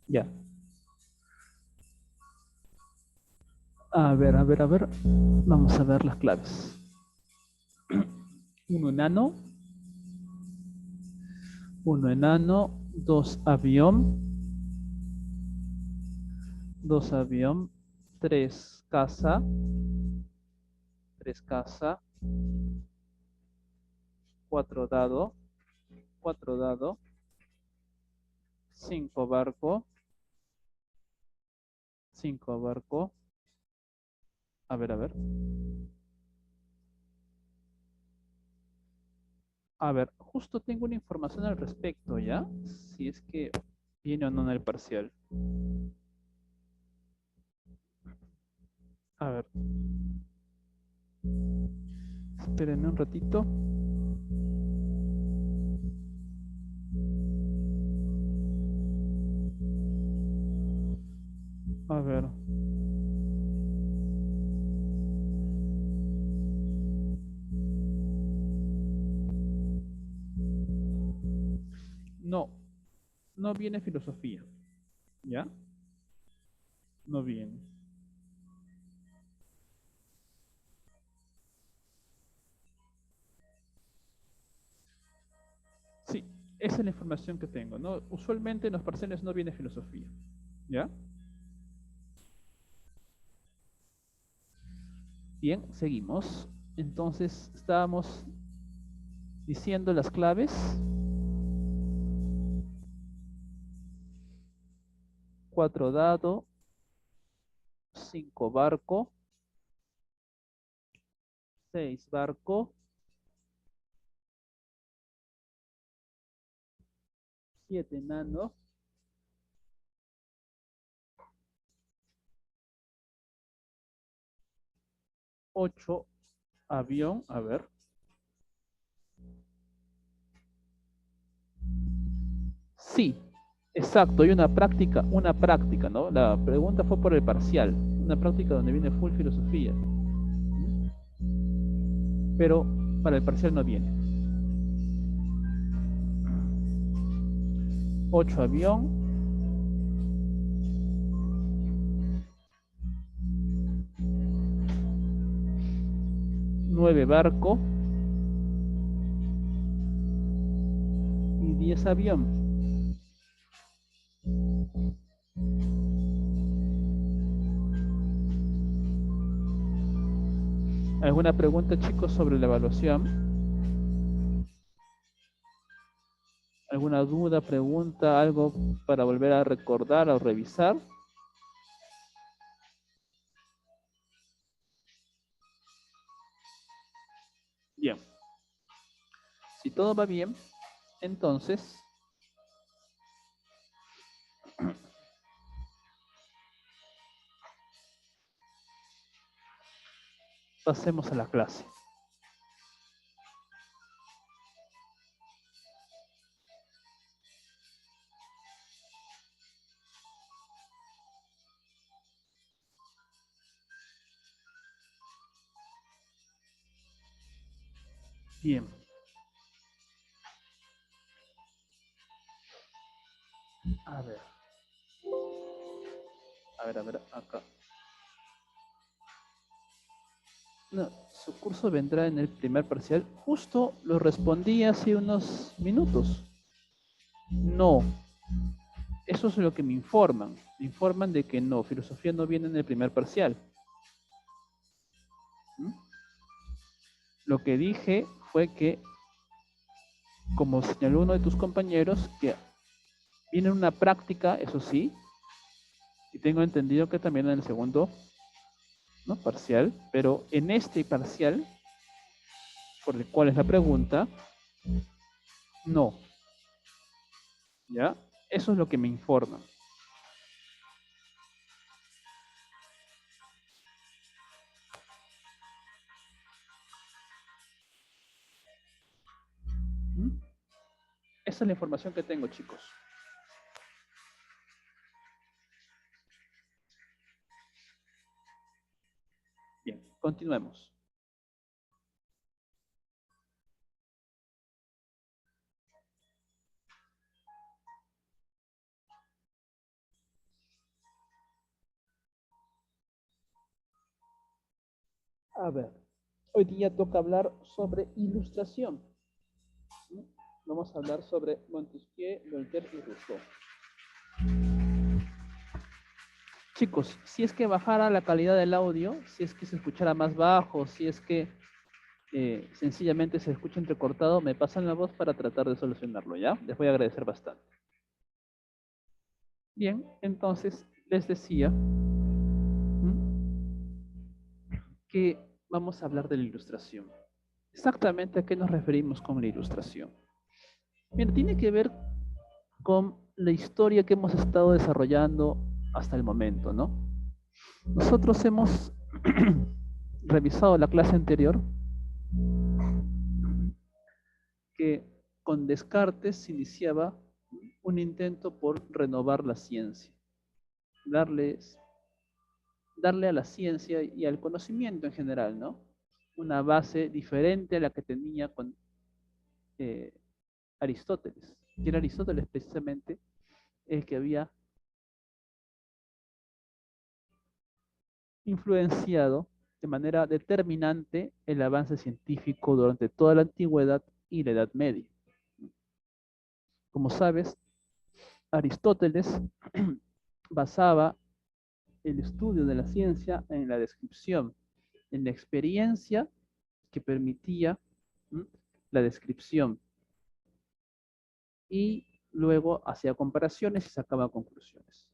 Ya. A ver, a ver, a ver. Vamos a ver las claves. Uno enano, uno enano, dos avión, tres casa, cuatro dado, cuatro dado, cinco barco, cinco barco. A ver, a ver. A ver, justo tengo una información al respecto, ¿ya? Si es que viene o no en el parcial. A ver, espérenme un ratito. A ver. No, no viene filosofía, ¿ya? No viene. Sí, esa es la información que tengo, ¿no? Usualmente en los parciales no viene filosofía, ¿ya? Bien, seguimos. Entonces, estábamos diciendo las claves. Cuatro dado, cinco barco, seis barco, siete nano, ocho avión, a ver. Sí, exacto, hay una práctica, ¿no? La pregunta fue por el parcial, una práctica donde viene full filosofía, pero para el parcial no viene. Ocho avión, nueve barco y 10 avión. ¿Alguna pregunta, chicos, sobre la evaluación? ¿Alguna duda, pregunta, algo para volver a recordar o revisar? Bien, si todo va bien, entonces pasemos a la clase. Bien, a ver, a ver, acá. No, su curso vendrá en el primer parcial. Justo lo respondí hace unos minutos. No, eso es lo que me informan. Me informan de que no, filosofía no viene en el primer parcial. ¿Mm? Lo que dije fue que, como señaló uno de tus compañeros, que viene una práctica, eso sí, y tengo entendido que también en el segundo, ¿no? Parcial, pero en este parcial, por el cual es la pregunta, no, ¿ya? Eso es lo que me informan. ¿Mm? Esa es la información que tengo, chicos. Bien, continuemos. A ver, hoy día toca hablar sobre ilustración. Vamos a hablar sobre Montesquieu, Voltaire y Rousseau. Chicos, si es que bajara la calidad del audio, si es que se escuchara más bajo, si es que sencillamente se escucha entrecortado, me pasan la voz para tratar de solucionarlo, ¿ya? Les voy a agradecer bastante. Bien, entonces les decía que vamos a hablar de la ilustración. Exactamente a qué nos referimos con la ilustración. Bien, tiene que ver con la historia que hemos estado desarrollando hasta el momento, ¿no? Nosotros hemos revisado la clase anterior que con Descartes se iniciaba un intento por renovar la ciencia, darle a la ciencia y al conocimiento en general, ¿no? Una base diferente a la que tenía con eh, Aristóteles, que era Aristóteles precisamente el que había influenciado de manera determinante el avance científico durante toda la antigüedad y la Edad Media. Como sabes, Aristóteles basaba el estudio de la ciencia en la descripción, en la experiencia que permitía la descripción, y luego hacía comparaciones y sacaba conclusiones.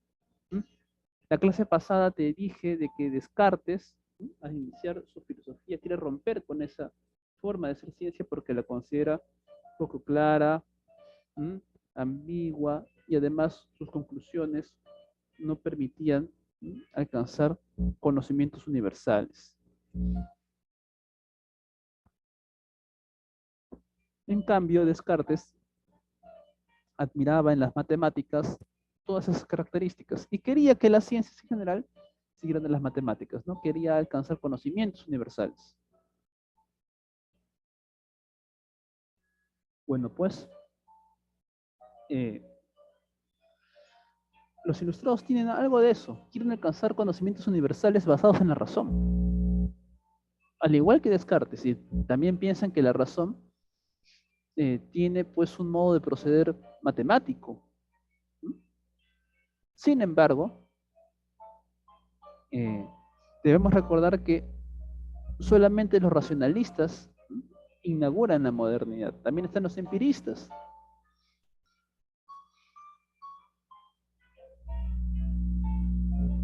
La clase pasada te dije de que Descartes, al iniciar su filosofía, quiere romper con esa forma de hacer ciencia porque la considera poco clara, ambigua, y además sus conclusiones no permitían alcanzar conocimientos universales. En cambio, Descartes admiraba en las matemáticas todas esas características y quería que las ciencias en general siguieran de las matemáticas, ¿no? Quería alcanzar conocimientos universales. Bueno, pues los ilustrados tienen algo de eso, quieren alcanzar conocimientos universales basados en la razón. Al igual que Descartes, y también piensan que la razón tiene pues un modo de proceder matemático. Sin embargo, debemos recordar que solamente los racionalistas inauguran la modernidad. También están los empiristas.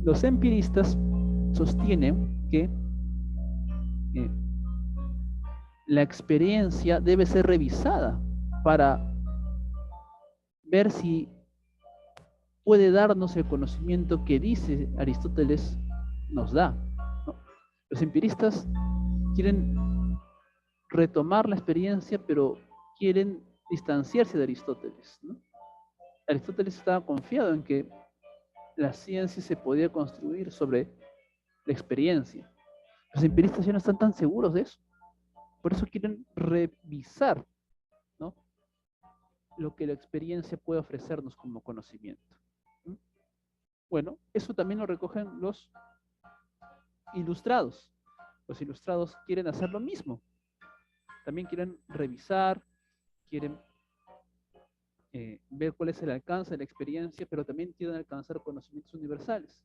Los empiristas sostienen que la experiencia debe ser revisada para ver si puede darnos el conocimiento que dice Aristóteles nos da, ¿no? Los empiristas quieren retomar la experiencia, pero quieren distanciarse de Aristóteles, ¿no? Aristóteles estaba confiado en que la ciencia se podía construir sobre la experiencia. Los empiristas ya no están tan seguros de eso. Por eso quieren revisar, ¿no?, lo que la experiencia puede ofrecernos como conocimiento. Bueno, eso también lo recogen los ilustrados. Los ilustrados quieren hacer lo mismo. También quieren revisar, quieren ver cuál es el alcance de la experiencia, pero también quieren alcanzar conocimientos universales.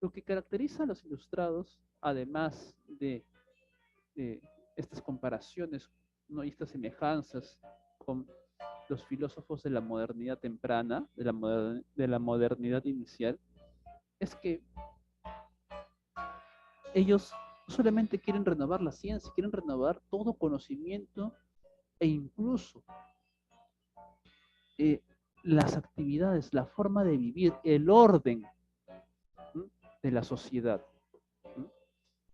Lo que caracteriza a los ilustrados, además de estas comparaciones, ¿no?, y estas semejanzas con los filósofos de la modernidad temprana, de la modernidad inicial, es que ellos no solamente quieren renovar la ciencia, quieren renovar todo conocimiento e incluso las actividades, la forma de vivir, el orden de la sociedad.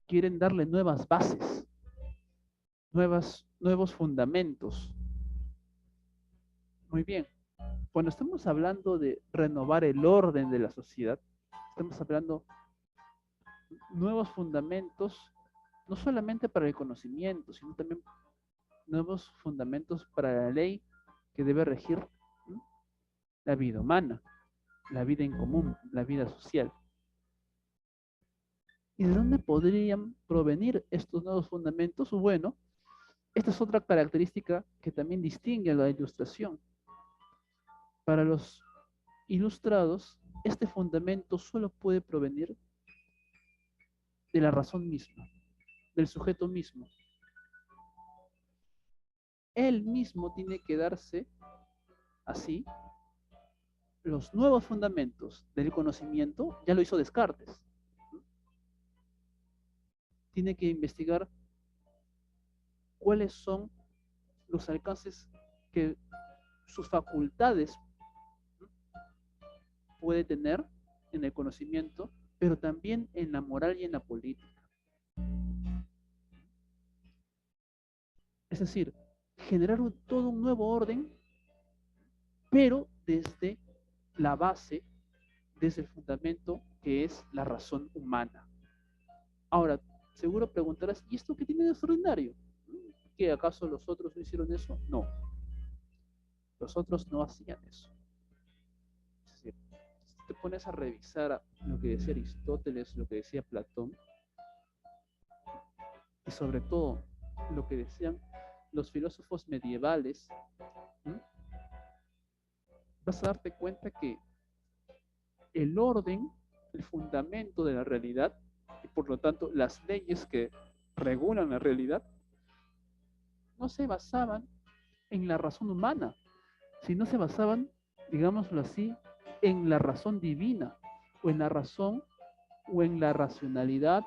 Quieren darle nuevas bases, nuevos fundamentos. Muy bien. Cuando estamos hablando de renovar el orden de la sociedad, estamos hablando de nuevos fundamentos, no solamente para el conocimiento, sino también nuevos fundamentos para la ley que debe regir la vida humana, la vida en común, la vida social. ¿Y de dónde podrían provenir estos nuevos fundamentos? Bueno, esta es otra característica que también distingue a la ilustración. Para los ilustrados, este fundamento solo puede provenir de la razón misma, del sujeto mismo. Él mismo tiene que darse así los nuevos fundamentos del conocimiento. Ya lo hizo Descartes. Tiene que investigar cuáles son los alcances que sus facultades puede tener en el conocimiento, pero también en la moral y en la política. Es decir, generar todo un nuevo orden, pero desde la base, desde el fundamento que es la razón humana. Ahora, seguro preguntarás, ¿y esto qué tiene de extraordinario? ¿Que acaso los otros no hicieron eso? No, los otros no hacían eso. Es decir, si te pones a revisar lo que decía Aristóteles, lo que decía Platón, y sobre todo lo que decían los filósofos medievales, ¿sí? Vas a darte cuenta que el orden, el fundamento de la realidad, y por lo tanto las leyes que regulan la realidad, no se basaban en la razón humana, sino se basaban, digámoslo así, en la razón divina, o en la razón, o en la racionalidad,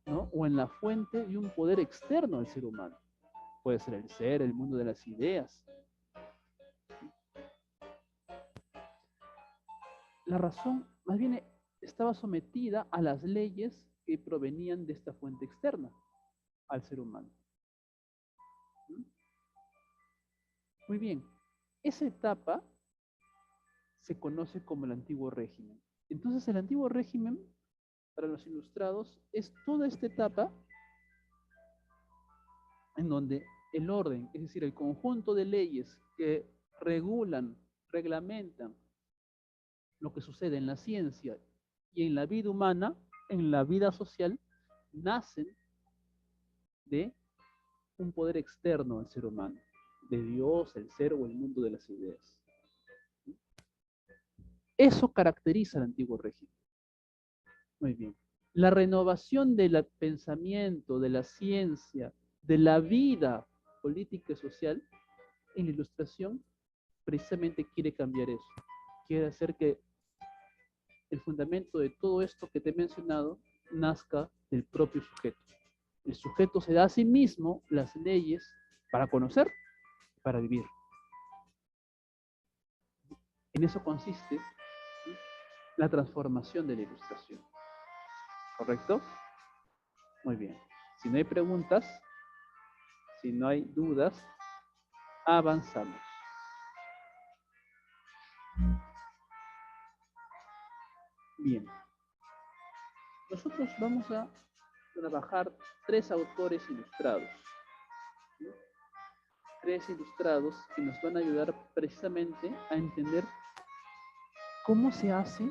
¿no? O en la fuente de un poder externo al ser humano. Puede ser el ser, el mundo de las ideas. La razón, más bien, estaba sometida a las leyes que provenían de esta fuente externa al ser humano. Muy bien, esa etapa se conoce como el antiguo régimen. Entonces, el antiguo régimen, para los ilustrados, es toda esta etapa en donde el orden, es decir, el conjunto de leyes que regulan, reglamentan lo que sucede en la ciencia y en la vida humana, en la vida social, nacen de un poder externo al ser humano, de Dios, el ser o el mundo de las ideas. Eso caracteriza al antiguo régimen. Muy bien. La renovación del pensamiento, de la ciencia, de la vida política y social en la ilustración precisamente quiere cambiar eso. Quiere hacer que el fundamento de todo esto que te he mencionado nazca del propio sujeto. El sujeto se da a sí mismo las leyes para conocer, para vivir. En eso consiste la transformación de la ilustración. ¿Correcto? Muy bien. Si no hay preguntas, si no hay dudas, avanzamos. Bien. Nosotros vamos a trabajar 3 autores ilustrados. ¿Sí? 3 ilustrados que nos van a ayudar precisamente a entender cómo se hace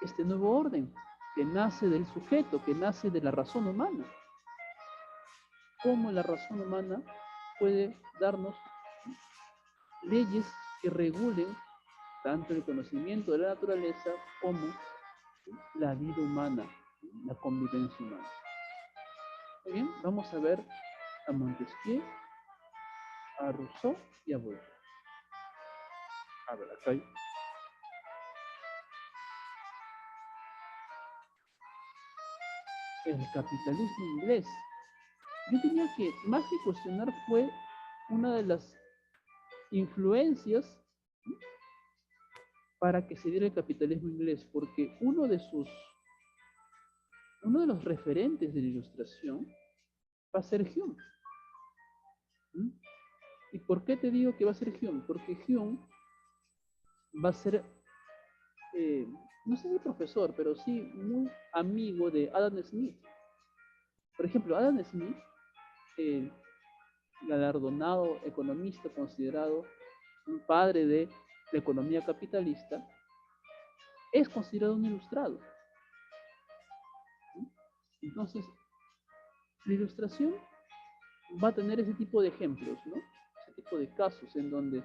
este nuevo orden que nace del sujeto, que nace de la razón humana. Cómo la razón humana puede darnos leyes que regulen tanto el conocimiento de la naturaleza como la vida humana, la convivencia humana. Muy bien, vamos a ver a Montesquieu, a Rousseau y a Voltaire. A ver, acá hay. El capitalismo inglés. Yo diría que más que cuestionar fue una de las influencias para que se diera el capitalismo inglés, porque uno de los referentes de la ilustración va a ser Hume. ¿Y por qué te digo que va a ser Hume? Porque Hume va a ser, no sé si profesor, pero sí muy amigo de Adam Smith. Por ejemplo, Adam Smith, el galardonado economista considerado un padre de la economía capitalista, es considerado un ilustrado. Entonces, la ilustración va a tener ese tipo de ejemplos, ¿no? Ese tipo de casos en donde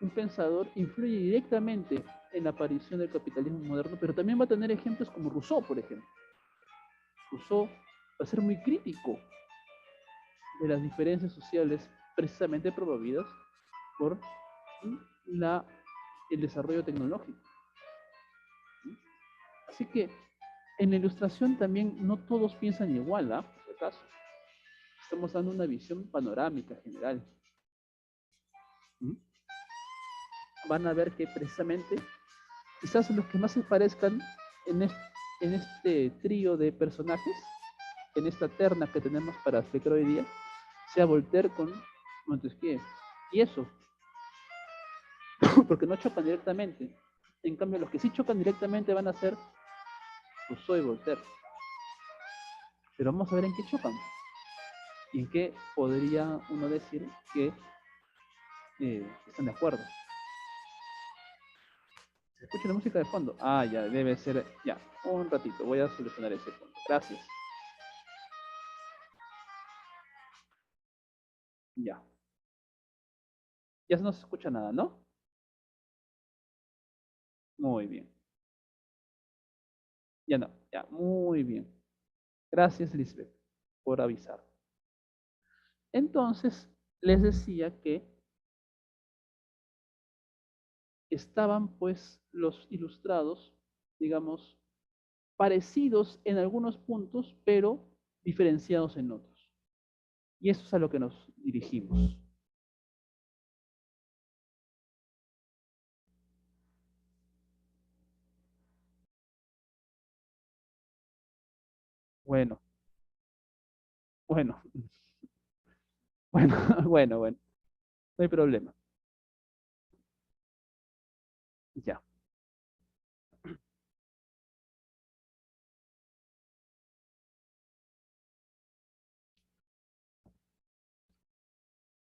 un pensador influye directamente en la aparición del capitalismo moderno, pero también va a tener ejemplos como Rousseau, por ejemplo. Rousseau va a ser muy crítico de las diferencias sociales precisamente promovidas por la, el desarrollo tecnológico. Así que en la ilustración también no todos piensan igual, ¿ah? Por si acaso. Estamos dando una visión panorámica general. Van a ver que precisamente quizás los que más se parezcan en este trío de personajes, en esta terna que tenemos para explicar hoy día, sea Voltaire con Montesquieu. Y eso, porque no chocan directamente. En cambio, los que sí chocan directamente van a ser Rousseau y Voltaire. Pero vamos a ver en qué chocan. Y en qué podría uno decir que están de acuerdo. ¿Se escucha la música de fondo? Ah, ya, debe ser. Ya, un ratito, voy a solucionar ese punto. Gracias. Ya. Ya no se escucha nada, ¿no? Muy bien. Ya no, ya, muy bien. Gracias, Lisbeth, por avisar. Entonces, les decía que estaban pues los ilustrados, digamos, parecidos en algunos puntos, pero diferenciados en otros. Y eso es a lo que nos dirigimos. Bueno, bueno, bueno, bueno, no hay problema. Ya.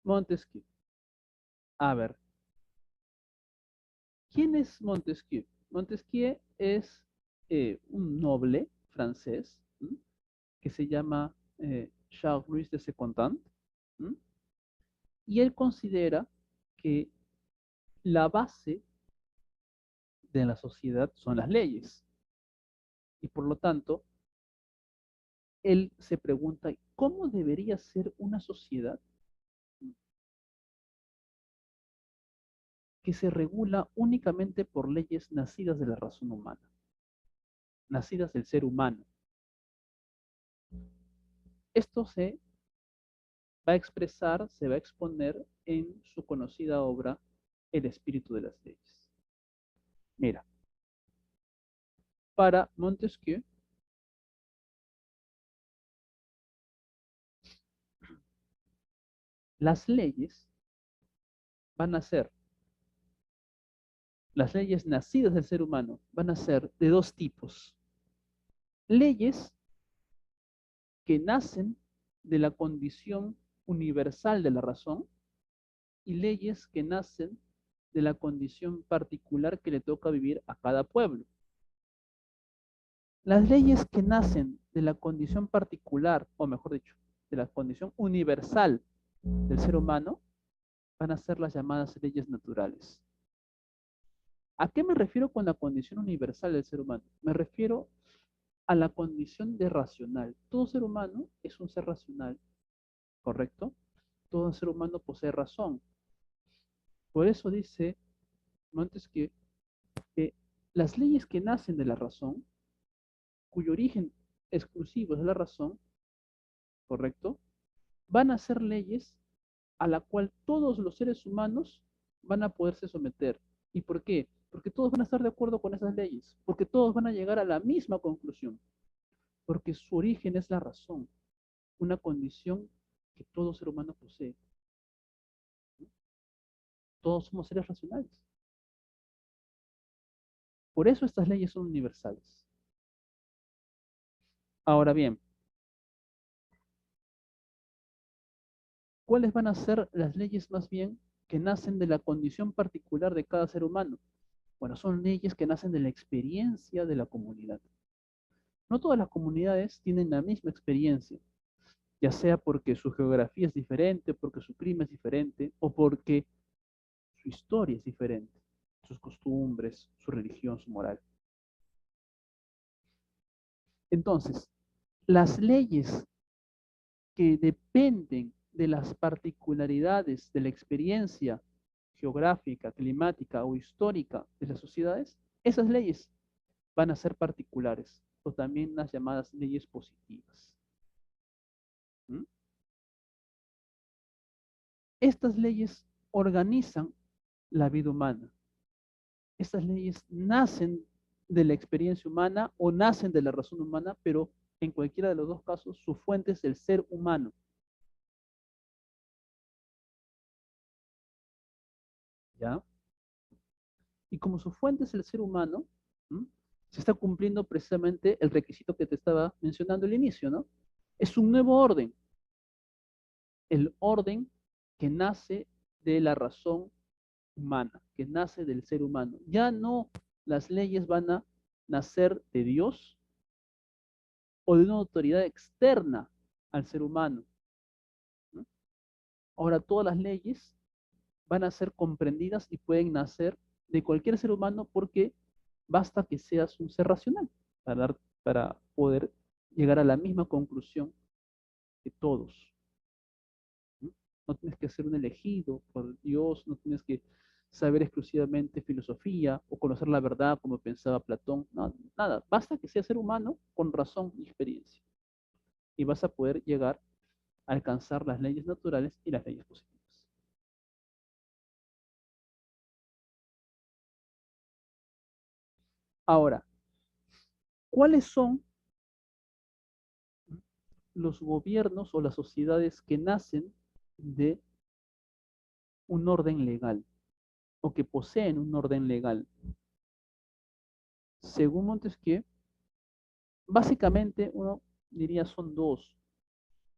Montesquieu. A ver, ¿quién es Montesquieu? Montesquieu es un noble francés, ¿m? Que se llama Charles-Louis de Secondat, ¿m? Y él considera que la base de la sociedad son las leyes. Y por lo tanto, él se pregunta, ¿cómo debería ser una sociedad que se regula únicamente por leyes nacidas de la razón humana, nacidas del ser humano? Esto se va a expresar, se va a exponer en su conocida obra, El espíritu de las leyes. Mira, para Montesquieu, las leyes van a ser, las leyes nacidas del ser humano van a ser de dos tipos. Leyes que nacen de la condición universal de la razón y leyes que nacen de la condición particular que le toca vivir a cada pueblo. Las leyes que nacen de la condición particular, o mejor dicho, de la condición universal del ser humano, van a ser las llamadas leyes naturales. ¿A qué me refiero con la condición universal del ser humano? Me refiero a la condición de racional. Todo ser humano es un ser racional, ¿correcto? Todo ser humano posee razón. Por eso dice Montesquieu que las leyes que nacen de la razón, cuyo origen exclusivo es la razón, ¿correcto? Van a ser leyes a la cual todos los seres humanos van a poderse someter. ¿Y por qué? Porque todos van a estar de acuerdo con esas leyes, porque todos van a llegar a la misma conclusión, porque su origen es la razón, una condición que todo ser humano posee. Todos somos seres racionales. Por eso estas leyes son universales. Ahora bien, ¿cuáles van a ser las leyes más bien que nacen de la condición particular de cada ser humano? Bueno, son leyes que nacen de la experiencia de la comunidad. No todas las comunidades tienen la misma experiencia, ya sea porque su geografía es diferente, porque su clima es diferente, o porque su historia es diferente, sus costumbres, su religión, su moral. Entonces, las leyes que dependen de las particularidades de la experiencia geográfica, climática o histórica de las sociedades, esas leyes van a ser particulares, o también las llamadas leyes positivas. ¿Mm? Estas leyes organizan la vida humana. Estas leyes nacen de la experiencia humana o nacen de la razón humana, pero en cualquiera de los dos casos, su fuente es el ser humano. ¿Ya? Y como su fuente es el ser humano, ¿m? Se está cumpliendo precisamente el requisito que te estaba mencionando al inicio, ¿no? Es un nuevo orden, el orden que nace de la razón humana, que nace del ser humano. Ya no las leyes van a nacer de Dios o de una autoridad externa al ser humano, ¿no? Ahora todas las leyes van a ser comprendidas y pueden nacer de cualquier ser humano porque basta que seas un ser racional para poder llegar a la misma conclusión que todos. ¿No? No tienes que ser un elegido por Dios, no tienes que saber exclusivamente filosofía o conocer la verdad como pensaba Platón, no, nada, basta que seas ser humano con razón y experiencia y vas a poder llegar a alcanzar las leyes naturales y las leyes positivas. Ahora, ¿cuáles son los gobiernos o las sociedades que nacen de un orden legal o que poseen un orden legal? Según Montesquieu, básicamente uno diría son dos.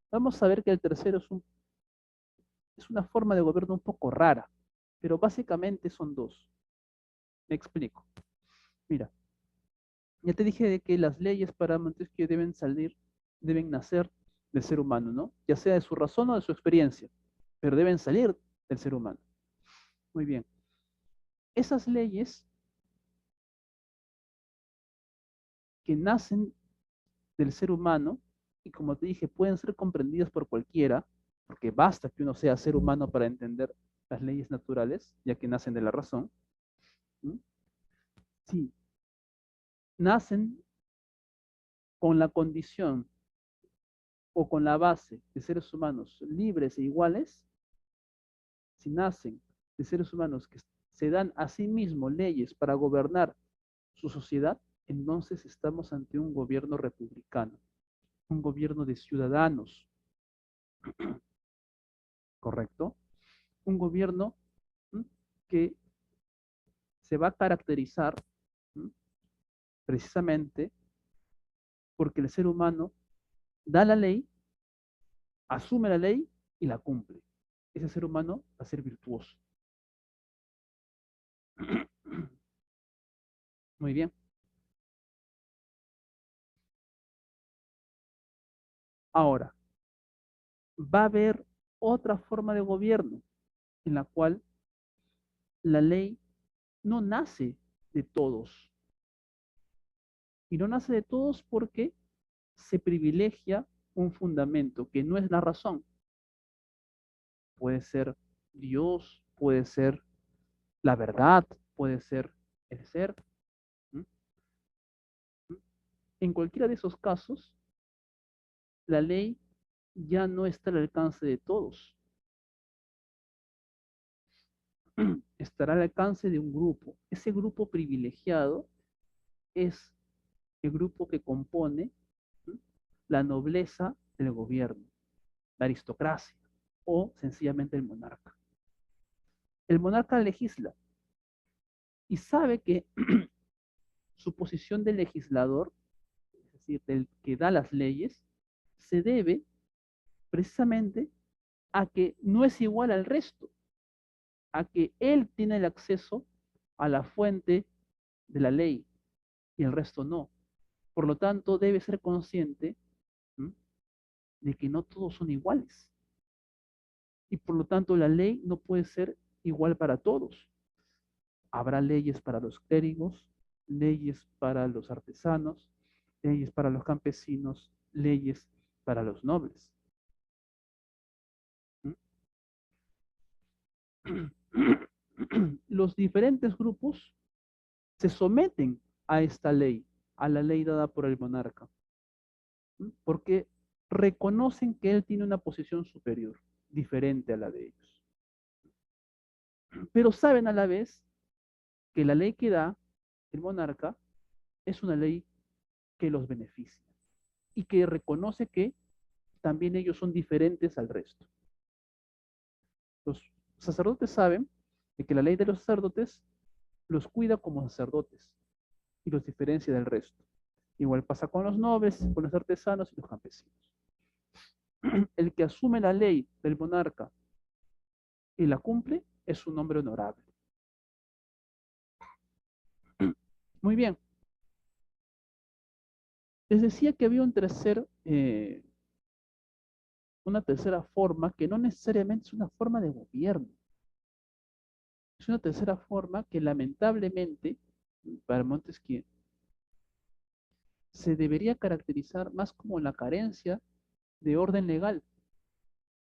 Vamos a ver que el tercero es una forma de gobierno un poco rara, pero básicamente son dos. Me explico. Mira, ya te dije de que las leyes para Montesquieu deben nacer del ser humano, ¿no? Ya sea de su razón o de su experiencia, pero deben salir del ser humano. Muy bien. Esas leyes que nacen del ser humano y como te dije, pueden ser comprendidas por cualquiera, porque basta que uno sea ser humano para entender las leyes naturales, ya que nacen de la razón. ¿Sí? Si nacen con la condición o con la base de seres humanos libres e iguales, si nacen de seres humanos que se dan a sí mismos leyes para gobernar su sociedad, entonces estamos ante un gobierno republicano, un gobierno de ciudadanos, ¿correcto? Un gobierno que se va a caracterizar precisamente porque el ser humano da la ley, asume la ley y la cumple. Ese ser humano va a ser virtuoso. Muy bien. Ahora, va a haber otra forma de gobierno en la cual la ley no nace de todos. Y no nace de todos porque se privilegia un fundamento que no es la razón. Puede ser Dios, puede ser la verdad, puede ser el ser. ¿Mm? En cualquiera de esos casos, la ley ya no está al alcance de todos. Estará al alcance de un grupo. Ese grupo privilegiado es el grupo que compone la nobleza del gobierno, la aristocracia o sencillamente el monarca. El monarca legisla y sabe que su posición de legislador, es decir, del que da las leyes, se debe precisamente a que no es igual al resto, a que él tiene el acceso a la fuente de la ley y el resto no. Por lo tanto, debe ser consciente, ¿m?, de que no todos son iguales. Y por lo tanto, la ley no puede ser igual para todos. Habrá leyes para los clérigos, leyes para los artesanos, leyes para los campesinos, leyes para los nobles. Los diferentes grupos se someten a esta ley, a la ley dada por el monarca, porque reconocen que él tiene una posición superior, diferente a la de ellos. Pero saben a la vez que la ley que da el monarca es una ley que los beneficia y que reconoce que también ellos son diferentes al resto. Los sacerdotes saben de que la ley de los sacerdotes los cuida como sacerdotes y los diferencia del resto. Igual pasa con los nobles, con los artesanos y los campesinos. El que asume la ley del monarca y la cumple es un hombre honorable. Muy bien. Les decía que había una tercera forma que no necesariamente es una forma de gobierno. Es una tercera forma que lamentablemente, para Montesquieu, se debería caracterizar más como la carencia de orden legal,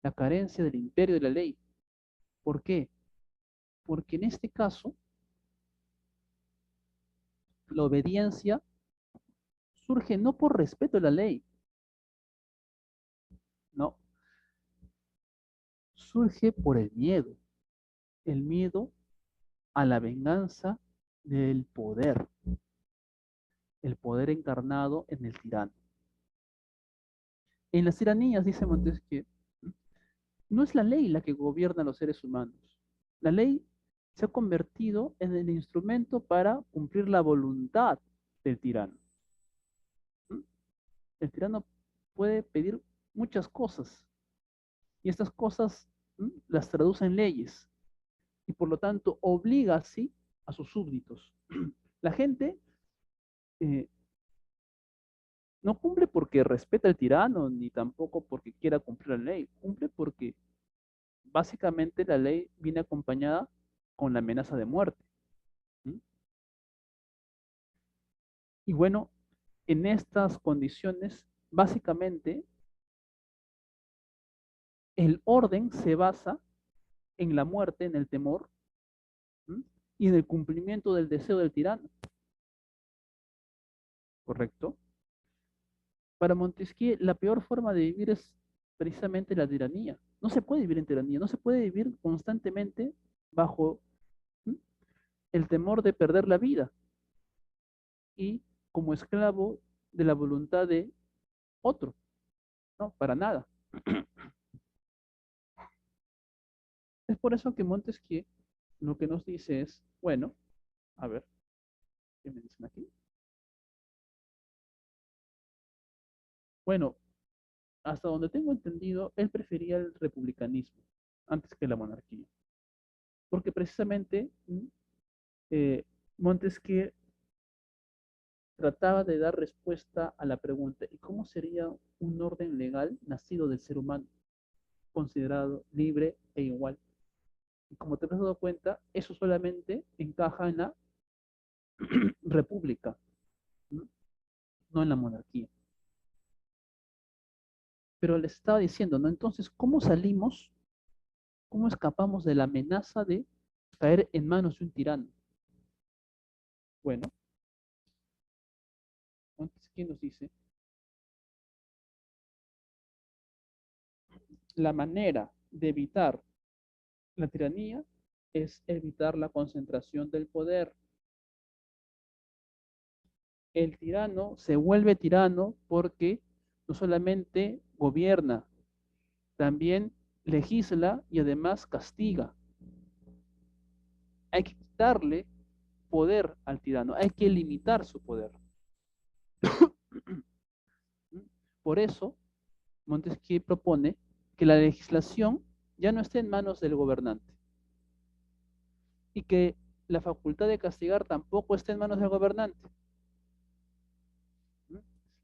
la carencia del imperio de la ley. ¿Por qué? Porque en este caso, la obediencia surge no por respeto a la ley, no, surge por el miedo a la venganza del poder, el poder encarnado en el tirano. En las tiranías, dice Montesquieu, no es la ley la que gobierna a los seres humanos. La ley se ha convertido en el instrumento para cumplir la voluntad del tirano. El tirano puede pedir muchas cosas y estas cosas las traduce en leyes y por lo tanto obliga así a sus súbditos. La gente eh, no cumple porque respeta al tirano ni tampoco porque quiera cumplir la ley, cumple porque básicamente la ley viene acompañada con la amenaza de muerte. Y bueno, en estas condiciones, básicamente, el orden se basa en la muerte, en el temor, y en el cumplimiento del deseo del tirano. ¿Correcto? Para Montesquieu, la peor forma de vivir es precisamente la tiranía. No se puede vivir en tiranía, no se puede vivir constantemente bajo el temor de perder la vida y como esclavo de la voluntad de otro. No, para nada. Es por eso que Montesquieu lo que nos dice es, bueno, a ver, ¿qué me dicen aquí? Bueno, hasta donde tengo entendido, él prefería el republicanismo antes que la monarquía. Porque precisamente eh, Montesquieu trataba de dar respuesta a la pregunta, ¿y cómo sería un orden legal nacido del ser humano, considerado libre e igual? Y como te has dado cuenta, eso solamente encaja en la república, no en la monarquía. Pero les estaba diciendo, ¿no? Entonces, ¿cómo salimos, cómo escapamos de la amenaza de caer en manos de un tirano? Bueno, entonces, ¿quién nos dice? La manera de evitar la tiranía es evitar la concentración del poder. El tirano se vuelve tirano porque no solamente gobierna, también legisla y además castiga. Hay que quitarle poder al tirano, hay que limitar su poder. Por eso, Montesquieu propone que la legislación ya no esté en manos del gobernante y que la facultad de castigar tampoco esté en manos del gobernante.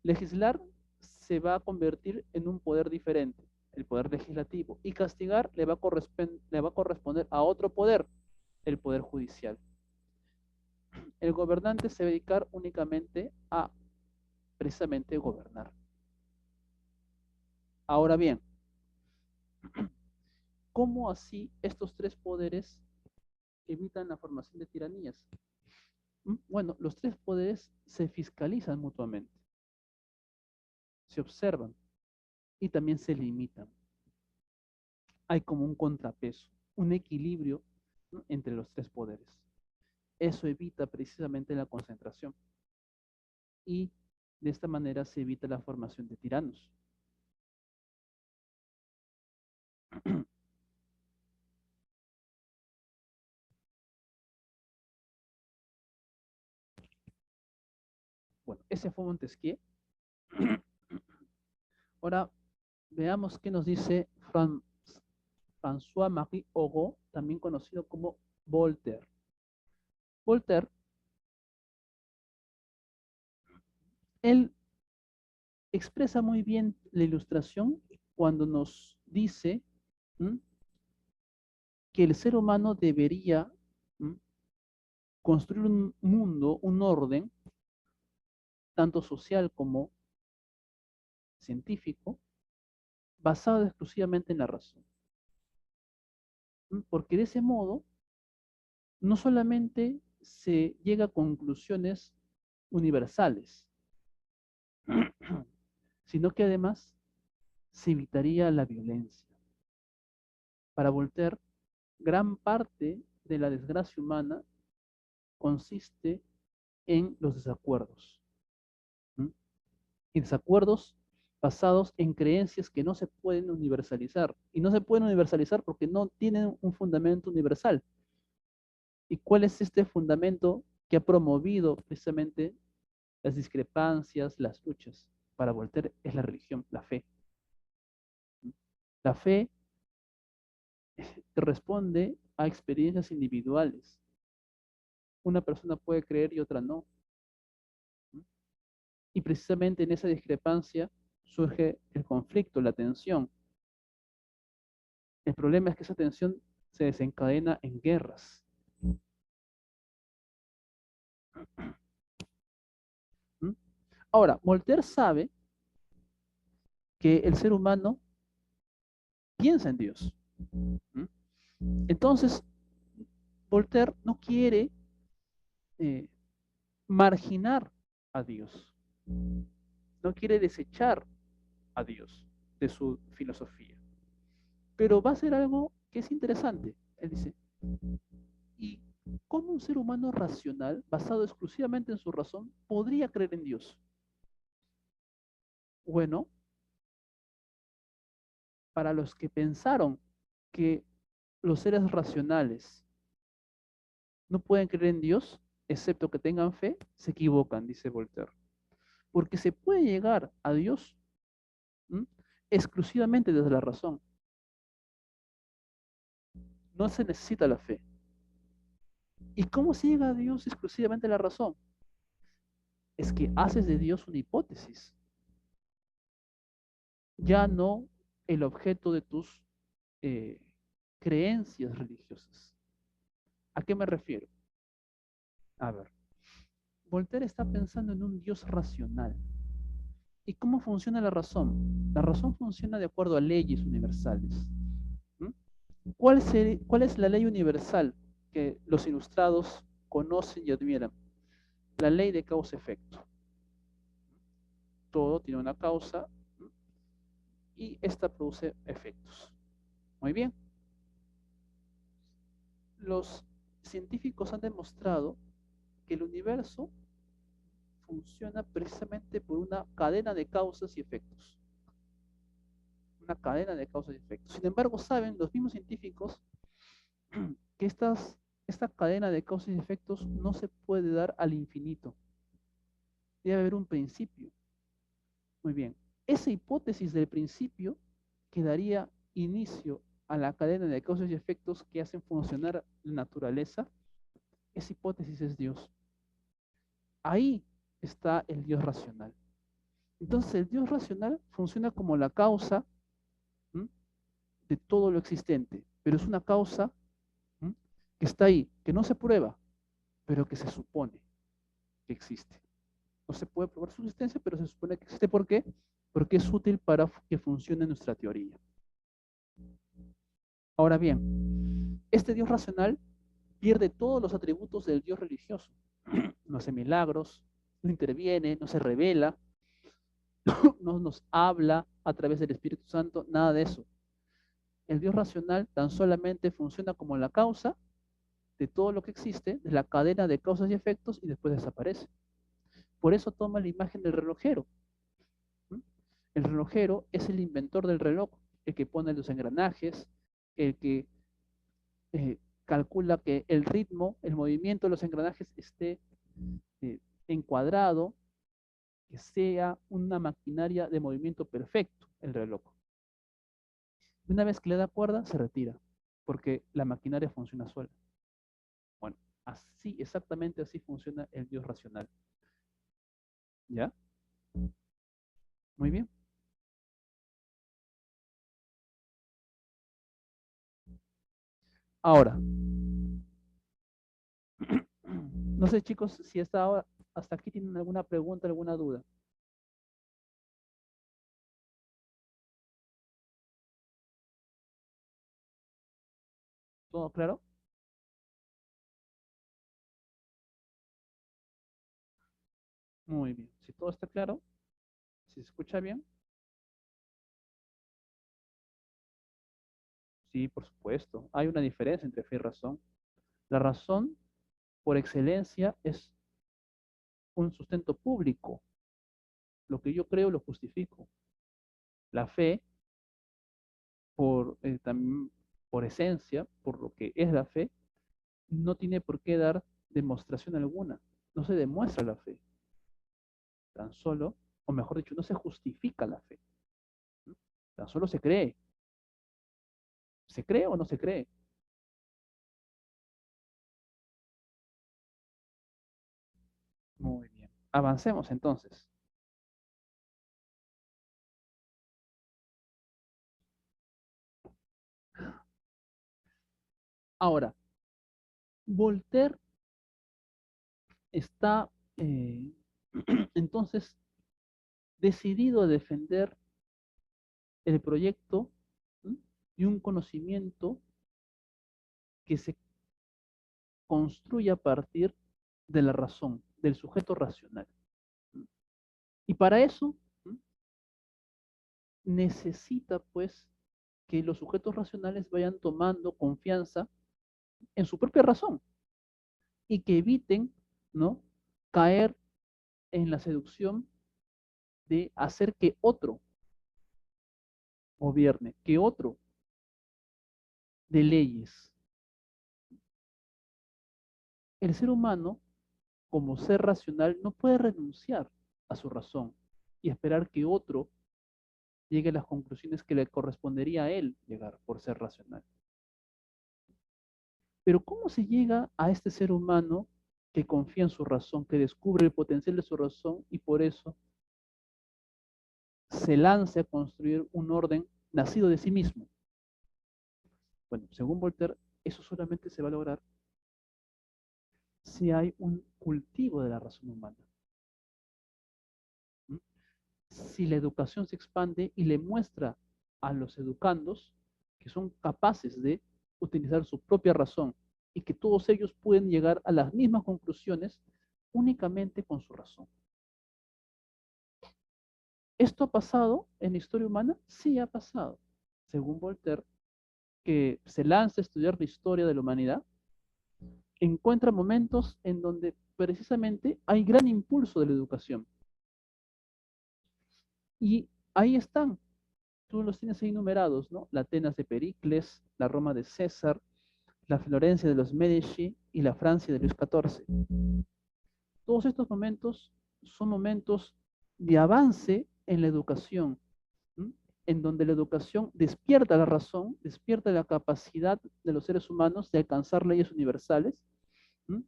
Legislar se va a convertir en un poder diferente, el poder legislativo, y castigar le va a corresponder a otro poder, el poder judicial. El gobernante se va a dedicar únicamente a precisamente gobernar. Ahora bien, ¿cómo así estos tres poderes evitan la formación de tiranías? Bueno, los tres poderes se fiscalizan mutuamente, se observan y también se limitan. Hay como un contrapeso, un equilibrio, ¿no?, entre los tres poderes. Eso evita precisamente la concentración y de esta manera se evita la formación de tiranos. Bueno, ese fue Montesquieu. Ahora veamos qué nos dice François-Marie Hugo, también conocido como Voltaire. Voltaire, él expresa muy bien la ilustración cuando nos dice, ¿m?, que el ser humano debería, ¿m?, construir un mundo, un orden, tanto social como científico, basado exclusivamente en la razón. Porque de ese modo no solamente se llega a conclusiones universales, sino que además se evitaría la violencia. Para Voltaire, gran parte de la desgracia humana consiste en los desacuerdos. Y desacuerdos basados en creencias que no se pueden universalizar. Y no se pueden universalizar porque no tienen un fundamento universal. ¿Y cuál es este fundamento que ha promovido precisamente las discrepancias, las luchas? Para Voltaire es la religión, la fe. La fe responde a experiencias individuales. Una persona puede creer y otra no. Y precisamente en esa discrepancia surge el conflicto, la tensión. El problema es que esa tensión se desencadena en guerras. Ahora, Voltaire sabe que el ser humano piensa en Dios. Entonces, Voltaire no quiere marginar a Dios, no quiere desechar a Dios de su filosofía. Pero va a ser algo que es interesante. Él dice, ¿y cómo un ser humano racional, basado exclusivamente en su razón, podría creer en Dios? Bueno, para los que pensaron que los seres racionales no pueden creer en Dios, excepto que tengan fe, se equivocan, dice Voltaire. Porque se puede llegar a Dios, ¿m?, exclusivamente desde la razón. No se necesita la fe. ¿Y cómo se llega a Dios exclusivamente la razón? Es que haces de Dios una hipótesis, ya no el objeto de tus eh, creencias religiosas. ¿A qué me refiero? A ver, Voltaire está pensando en un Dios racional. ¿Y cómo funciona la razón? La razón funciona de acuerdo a leyes universales. ¿Mm? ¿Cuál es la ley universal que los ilustrados conocen y admiran? La ley de causa-efecto. Todo tiene una causa y esta produce efectos. Muy bien. Los científicos han demostrado que el universo funciona precisamente por una cadena de causas y efectos. Una cadena de causas y efectos. Sin embargo, saben los mismos científicos que esta cadena de causas y efectos no se puede dar al infinito. Debe haber un principio. Muy bien. Esa hipótesis del principio que daría inicio a la cadena de causas y efectos que hacen funcionar la naturaleza, esa hipótesis es Dios. Ahí está el Dios racional. Entonces el Dios racional funciona como la causa, ¿m?, de todo lo existente, pero es una causa, ¿m?, que está ahí, que no se prueba, pero que se supone que existe. No se puede probar su existencia, pero se supone que existe. ¿Por qué? Porque es útil para que funcione nuestra teoría. Ahora bien, este Dios racional pierde todos los atributos del Dios religioso. No hace milagros, no interviene, no se revela, no nos habla a través del Espíritu Santo, nada de eso. El Dios racional tan solamente funciona como la causa de todo lo que existe, de la cadena de causas y efectos, y después desaparece. Por eso toma la imagen del relojero. El relojero es el inventor del reloj, el que pone los engranajes, el que calcula que el ritmo, el movimiento de los engranajes esté encuadrado, que sea una maquinaria de movimiento perfecto, el reloj. Una vez que le da cuerda, se retira, porque la maquinaria funciona sola. Bueno, así, exactamente así funciona el Dios racional. ¿Ya? Muy bien. Ahora, no sé, chicos, si hasta aquí tienen alguna pregunta, alguna duda. ¿Todo claro? Muy bien. Si todo está claro, si se escucha bien, sí, por supuesto. Hay una diferencia entre fe y razón. La razón, por excelencia, es un sustento público. Lo que yo creo lo justifico. La fe, también por esencia, por lo que es la fe, no tiene por qué dar demostración alguna. No se demuestra la fe. Tan solo, o mejor dicho, no se justifica la fe. Tan solo se cree. ¿Se cree o no se cree? Muy bien. Avancemos entonces. Ahora, Voltaire está entonces decidido a defender el proyecto, ¿m?, y un conocimiento que se construye a partir de la razón, del sujeto racional. Y para eso, ¿m?, necesita pues que los sujetos racionales vayan tomando confianza en su propia razón y que eviten, ¿no?, caer en la seducción de hacer que otro gobierne, que otro de leyes. El ser humano, como ser racional, no puede renunciar a su razón y esperar que otro llegue a las conclusiones que le correspondería a él llegar por ser racional. Pero ¿cómo se llega a este ser humano que confía en su razón, que descubre el potencial de su razón y por eso se lanza a construir un orden nacido de sí mismo? Bueno, según Voltaire, eso solamente se va a lograr si hay un cultivo de la razón humana. ¿Mm? Si la educación se expande y le muestra a los educandos que son capaces de utilizar su propia razón y que todos ellos pueden llegar a las mismas conclusiones únicamente con su razón. ¿Esto ha pasado en la historia humana? Sí ha pasado. Según Voltaire, que se lanza a estudiar la historia de la humanidad, encuentra momentos en donde precisamente hay gran impulso de la educación. Y ahí están, tú los tienes ahí numerados, ¿no? La Atenas de Pericles, la Roma de César, la Florencia de los Medici y la Francia de Luis XIV. Todos estos momentos son momentos de avance en la educación, ¿m?, en donde la educación despierta la razón, despierta la capacidad de los seres humanos de alcanzar leyes universales, ¿m?,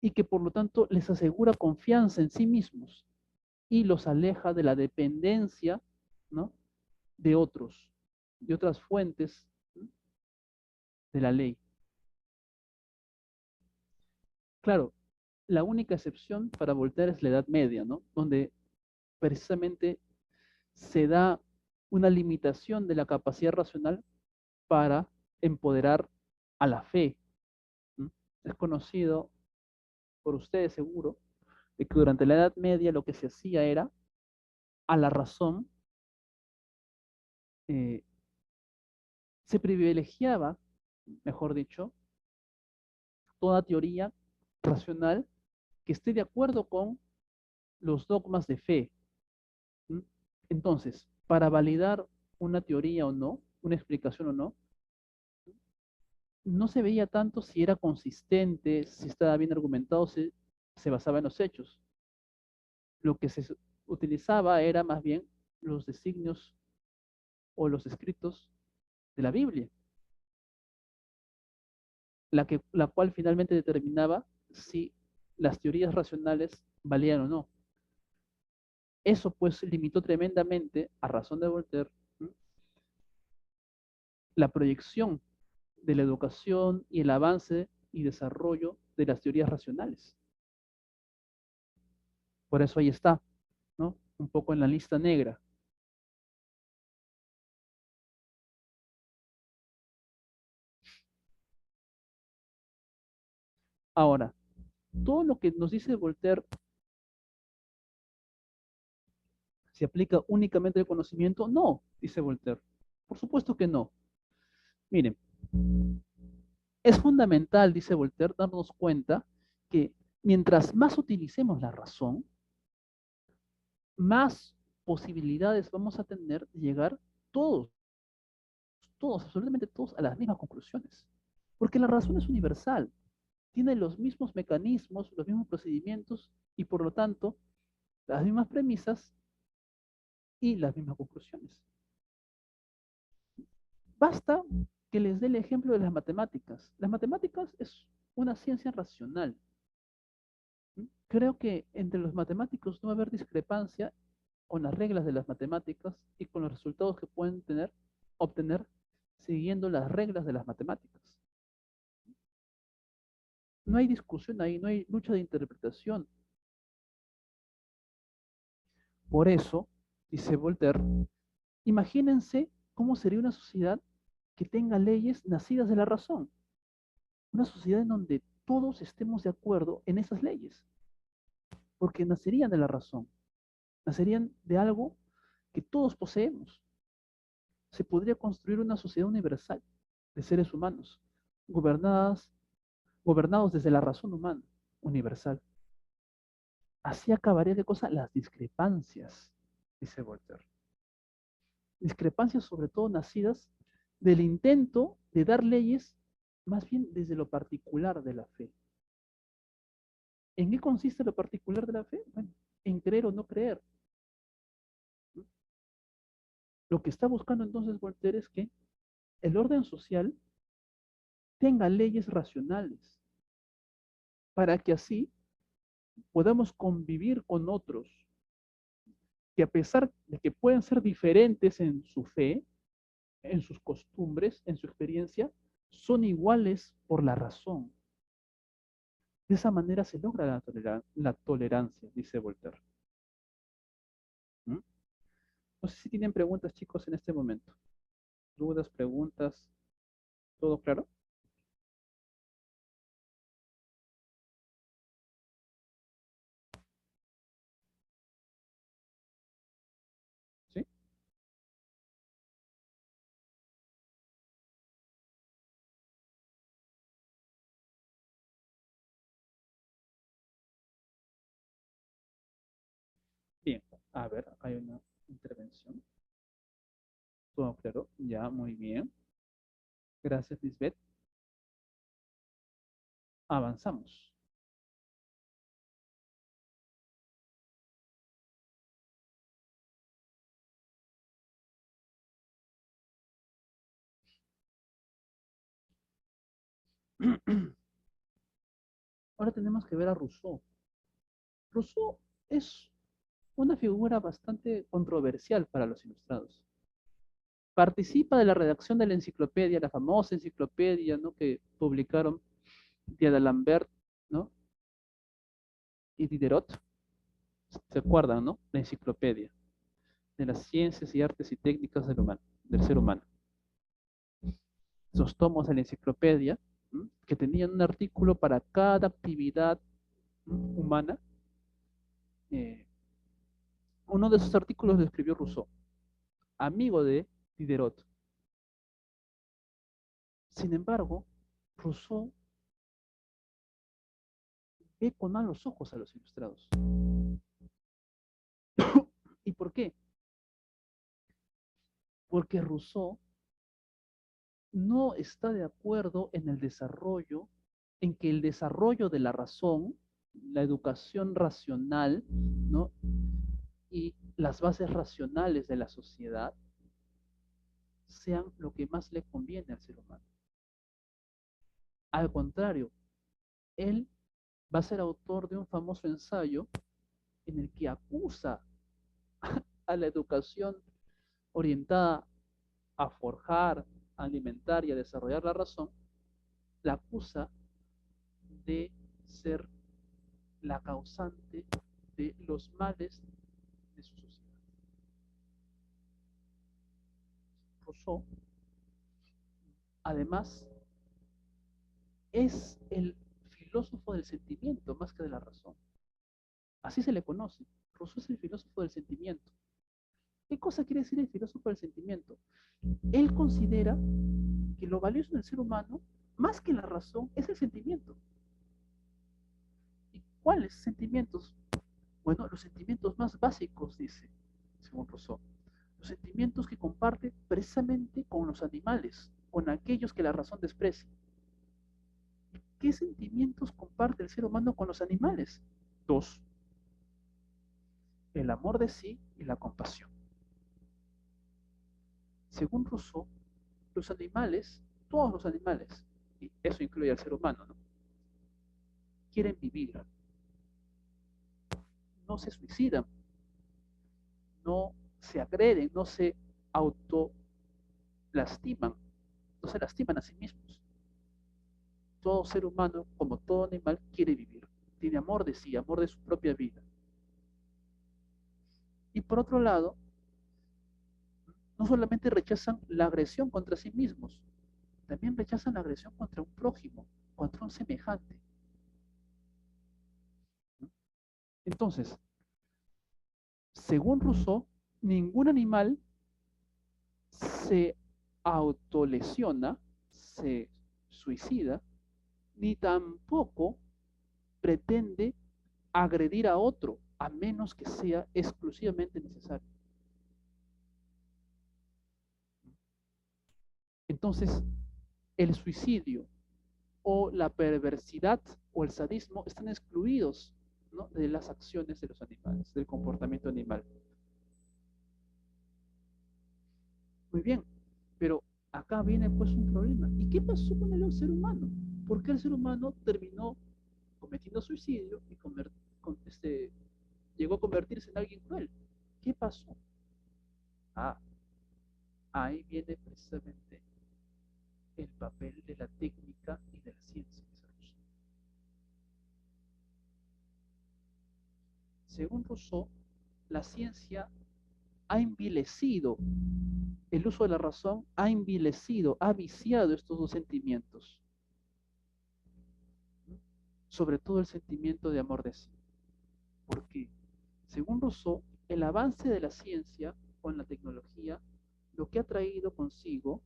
y que por lo tanto les asegura confianza en sí mismos y los aleja de la dependencia, ¿no?, de otros, de otras fuentes, ¿no?, de la ley. Claro, la única excepción para Voltaire es la Edad Media, ¿no?, donde precisamente se da una limitación de la capacidad racional para empoderar a la fe. ¿No? Es conocido por ustedes seguro de que durante la Edad Media lo que se hacía era a la razón, eh, se privilegiaba, mejor dicho, toda teoría racional que esté de acuerdo con los dogmas de fe. ¿Mm? Entonces, para validar una teoría o no, una explicación o no, no se veía tanto si era consistente, si estaba bien argumentado, si se basaba en los hechos. Lo que se utilizaba era más bien los designios o los escritos de la Biblia, la cual finalmente determinaba si las teorías racionales valían o no. Eso pues limitó tremendamente, a razón de Voltaire, ¿no?, la proyección de la educación y el avance y desarrollo de las teorías racionales. Por eso ahí está, ¿no?, un poco en la lista negra. Ahora, todo lo que nos dice Voltaire se aplica únicamente al conocimiento. No, dice Voltaire. Por supuesto que no. Miren, es fundamental, dice Voltaire, darnos cuenta que mientras más utilicemos la razón, más posibilidades vamos a tener de llegar todos, todos, absolutamente todos, a las mismas conclusiones. Porque la razón es universal, tiene los mismos mecanismos, los mismos procedimientos y por lo tanto las mismas premisas y las mismas conclusiones. Basta que les dé el ejemplo de las matemáticas. Las matemáticas es una ciencia racional. Creo que entre los matemáticos no va a haber discrepancia con las reglas de las matemáticas y con los resultados que pueden obtener siguiendo las reglas de las matemáticas. No hay discusión ahí, no hay lucha de interpretación. Por eso, dice Voltaire, imagínense cómo sería una sociedad que tenga leyes nacidas de la razón. Una sociedad en donde todos estemos de acuerdo en esas leyes, porque nacerían de la razón, nacerían de algo que todos poseemos. Se podría construir una sociedad universal de seres humanos, gobernados desde la razón humana universal. Así acabaría de cosa las discrepancias, dice Voltaire. Discrepancias sobre todo nacidas del intento de dar leyes más bien desde lo particular de la fe. ¿En qué consiste lo particular de la fe? Bueno, en creer o no creer. Lo que está buscando entonces Voltaire es que el orden social tenga leyes racionales para que así podamos convivir con otros que a pesar de que pueden ser diferentes en su fe, en sus costumbres, en su experiencia, son iguales por la razón. De esa manera se logra la tolerancia, dice Voltaire. ¿Mm? No sé si tienen preguntas, chicos, en este momento. Dudas, preguntas, ¿todo claro? ¿Sí? Bien. A ver, acá hay una intervención. ¿Todo claro? Ya, muy bien. Gracias, Lisbeth. Avanzamos. Ahora tenemos que ver a Rousseau. Rousseau es, una figura bastante controversial para los ilustrados. Participa de la redacción de la enciclopedia, la famosa enciclopedia, ¿no?, que publicaron D'Alembert, ¿no?, y Diderot. ¿Se acuerdan, no? La enciclopedia de las ciencias y artes y técnicas del ser humano. Esos tomos de la enciclopedia, que tenían un artículo para cada actividad humana. Uno de esos artículos lo escribió Rousseau, amigo de Diderot. Sin embargo, Rousseau ve con malos ojos a los ilustrados. ¿Y por qué? Porque Rousseau no está de acuerdo en el desarrollo, en que el desarrollo de la razón, la educación racional, ¿no?, y las bases racionales de la sociedad sean lo que más le conviene al ser humano. Al contrario, él va a ser autor de un famoso ensayo en el que acusa a la educación orientada a forjar, a alimentar y a desarrollar la razón, la acusa de ser la causante de los males de su sociedad. Rousseau, además, es el filósofo del sentimiento más que de la razón. Así se le conoce. Rousseau es el filósofo del sentimiento. ¿Qué cosa quiere decir el filósofo del sentimiento? Él considera que lo valioso del ser humano, más que la razón, es el sentimiento. ¿Y cuáles sentimientos? Bueno, los sentimientos más básicos, dice, según Rousseau. Los sentimientos que comparte precisamente con los animales, con aquellos que la razón desprecia. ¿Qué sentimientos comparte el ser humano con los animales? Dos: el amor de sí y la compasión. Según Rousseau, los animales, todos los animales, y eso incluye al ser humano, ¿no?, quieren vivir, no se suicidan, no se agreden, no se autolastiman, no se lastiman a sí mismos. Todo ser humano, como todo animal, quiere vivir, tiene amor de sí, amor de su propia vida. Y por otro lado, no solamente rechazan la agresión contra sí mismos, también rechazan la agresión contra un prójimo, contra un semejante. Entonces, según Rousseau, ningún animal se autolesiona, se suicida, ni tampoco pretende agredir a otro, a menos que sea exclusivamente necesario. Entonces, el suicidio o la perversidad o el sadismo están excluidos, ¿no?, de las acciones de los animales, del comportamiento animal. Muy bien, pero acá viene pues un problema. ¿Y qué pasó con el ser humano? ¿Por qué el ser humano terminó cometiendo suicidio y llegó a convertirse en alguien cruel? ¿Qué pasó? Ah, ahí viene precisamente el papel de la técnica y de la ciencia. Según Rousseau, la ciencia ha envilecido, el uso de la razón ha envilecido, ha viciado estos dos sentimientos, sobre todo el sentimiento de amor de sí. ¿Por qué? Según Rousseau, el avance de la ciencia con la tecnología lo que ha traído consigo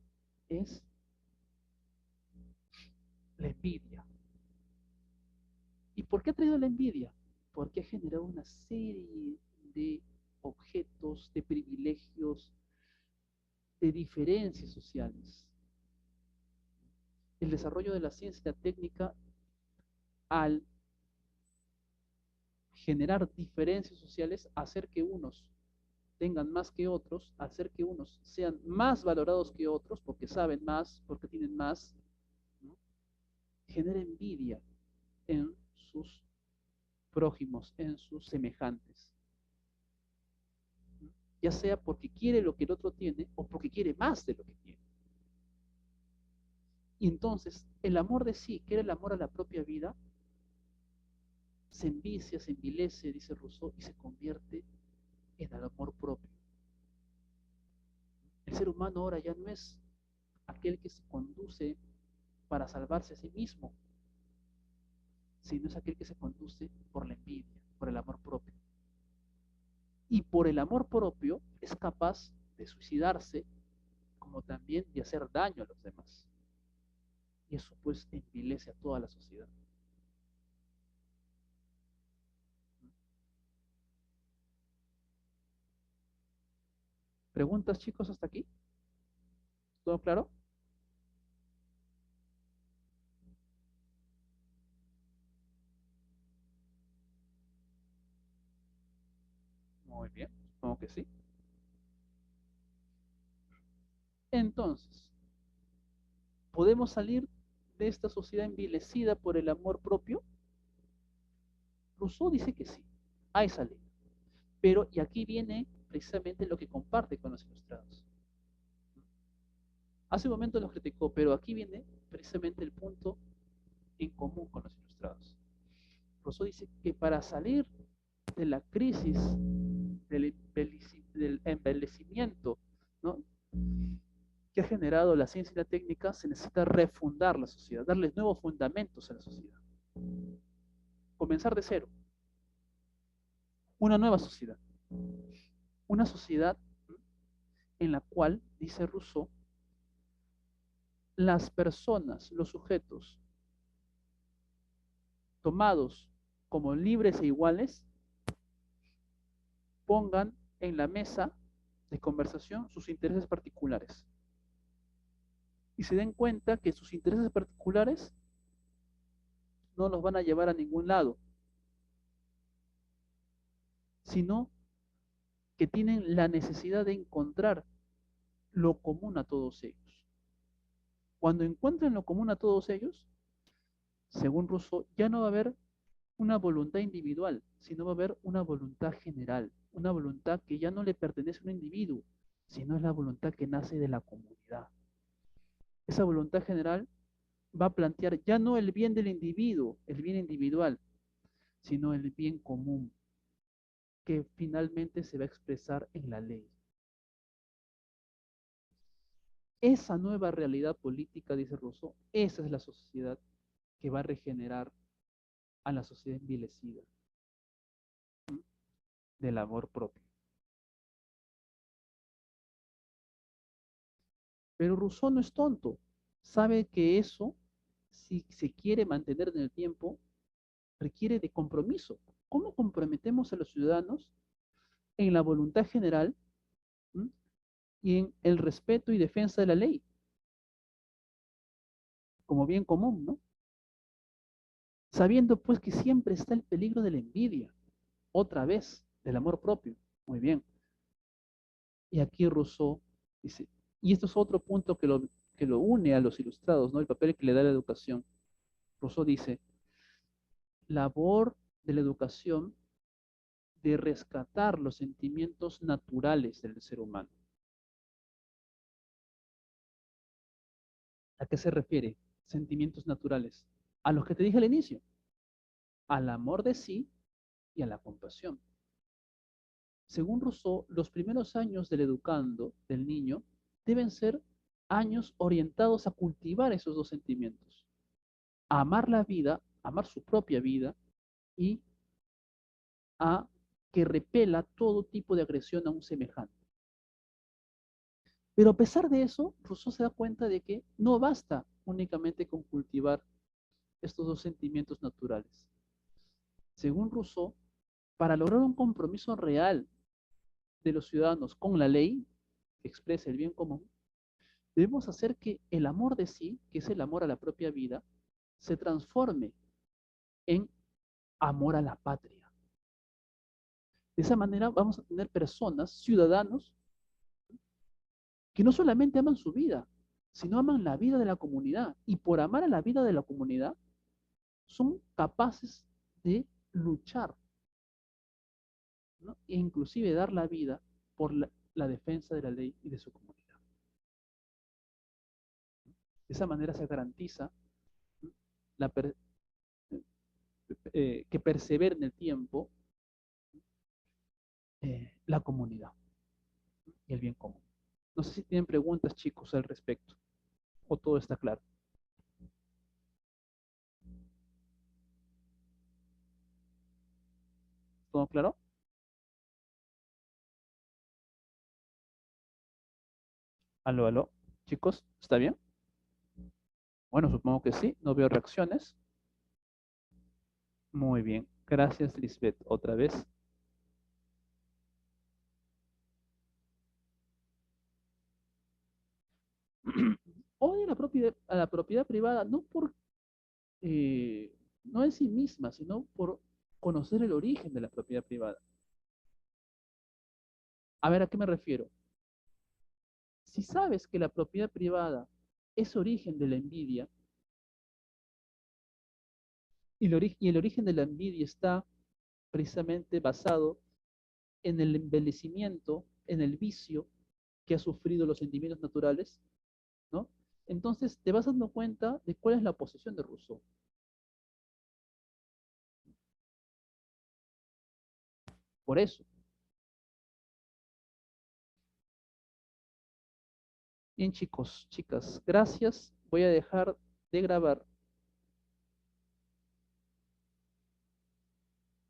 es la envidia. ¿Y por qué ha traído la envidia? Porque ha generado una serie de objetos, de privilegios, de diferencias sociales. El desarrollo de la ciencia y la técnica, al generar diferencias sociales, hacer que unos tengan más que otros, hacer que unos sean más valorados que otros porque saben más, porque tienen más, ¿no?, genera envidia en sus prójimos, en sus semejantes. ya sea porque quiere lo que el otro tiene o porque quiere más de lo que tiene. Y entonces el amor de sí, que era el amor a la propia vida, se envicia, se envilece, dice Rousseau, y se convierte en el amor propio. El ser humano ahora ya no es aquel que se conduce para salvarse a sí mismo, sino es aquel que se conduce por la envidia, por el amor propio. Y por el amor propio es capaz de suicidarse, como también de hacer daño a los demás. Y eso pues envilece a toda la sociedad. ¿Preguntas, chicos, hasta aquí? ¿Todo claro? Muy bien, supongo que sí. Entonces, ¿podemos salir de esta sociedad envilecida por el amor propio? Rousseau dice que sí, hay salida. Pero, y aquí viene precisamente lo que comparte con los ilustrados. Hace un momento los criticó, pero aquí viene precisamente el punto en común con los ilustrados. Rousseau dice que para salir de la crisis del envejecimiento, ¿no?, que ha generado la ciencia y la técnica, se necesita refundar la sociedad, darles nuevos fundamentos a la sociedad. Comenzar de cero. Una nueva sociedad. Una sociedad en la cual, dice Rousseau, las personas, los sujetos, tomados como libres e iguales, pongan en la mesa de conversación sus intereses particulares. Y se den cuenta que sus intereses particulares no los van a llevar a ningún lado, sino que tienen la necesidad de encontrar lo común a todos ellos. Cuando encuentren lo común a todos ellos, según Rousseau, ya no va a haber una voluntad individual, sino va a haber una voluntad general, una voluntad que ya no le pertenece a un individuo, sino es la voluntad que nace de la comunidad. Esa voluntad general va a plantear ya no el bien del individuo, el bien individual, sino el bien común, que finalmente se va a expresar en la ley. Esa nueva realidad política, dice Rousseau, esa es la sociedad que va a regenerar a la sociedad envilecida del amor propio. Pero Rousseau no es tonto, sabe que eso, si se quiere mantener en el tiempo, requiere de compromiso. ¿Cómo comprometemos a los ciudadanos en la voluntad general, ¿m?, y en el respeto y defensa de la ley como bien común, ¿no? Sabiendo pues que siempre está el peligro de la envidia, otra vez, del amor propio. Muy bien. Y aquí Rousseau dice, y esto es otro punto que lo une a los ilustrados, ¿no? El papel que le da la educación. Rousseau dice, labor de la educación de rescatar los sentimientos naturales del ser humano. ¿A qué se refiere? Sentimientos naturales. A los que te dije al inicio, al amor de sí y a la compasión. Según Rousseau, los primeros años del educando, del niño, deben ser años orientados a cultivar esos dos sentimientos. A amar la vida, amar su propia vida y a que repela todo tipo de agresión a un semejante. Pero a pesar de eso, Rousseau se da cuenta de que no basta únicamente con cultivar estos dos sentimientos naturales. Según Rousseau, para lograr un compromiso real de los ciudadanos con la ley, que expresa el bien común, debemos hacer que el amor de sí, que es el amor a la propia vida, se transforme en amor a la patria. De esa manera vamos a tener personas, ciudadanos, que no solamente aman su vida, sino aman la vida de la comunidad. Y por amar a la vida de la comunidad, son capaces de luchar, ¿no?, e inclusive dar la vida por la defensa de la ley y de su comunidad. De esa manera se garantiza la que persevere en el tiempo la comunidad y el bien común. No sé si tienen preguntas, chicos, al respecto, o todo está claro. ¿Todo claro? Aló, aló. Chicos, ¿está bien? Bueno, supongo que sí. No veo reacciones. Muy bien. Gracias, Lisbeth. Otra vez. Odia a la propiedad privada no por no en sí misma, sino por conocer el origen de la propiedad privada. A ver, ¿a qué me refiero? Si sabes que la propiedad privada es origen de la envidia, y el origen de la envidia está precisamente basado en el envejecimiento, en el vicio que ha sufrido los sentimientos naturales, ¿no? Entonces te vas dando cuenta de cuál es la posición de Rousseau. Por eso. Bien, chicos, chicas, gracias. Voy a dejar de grabar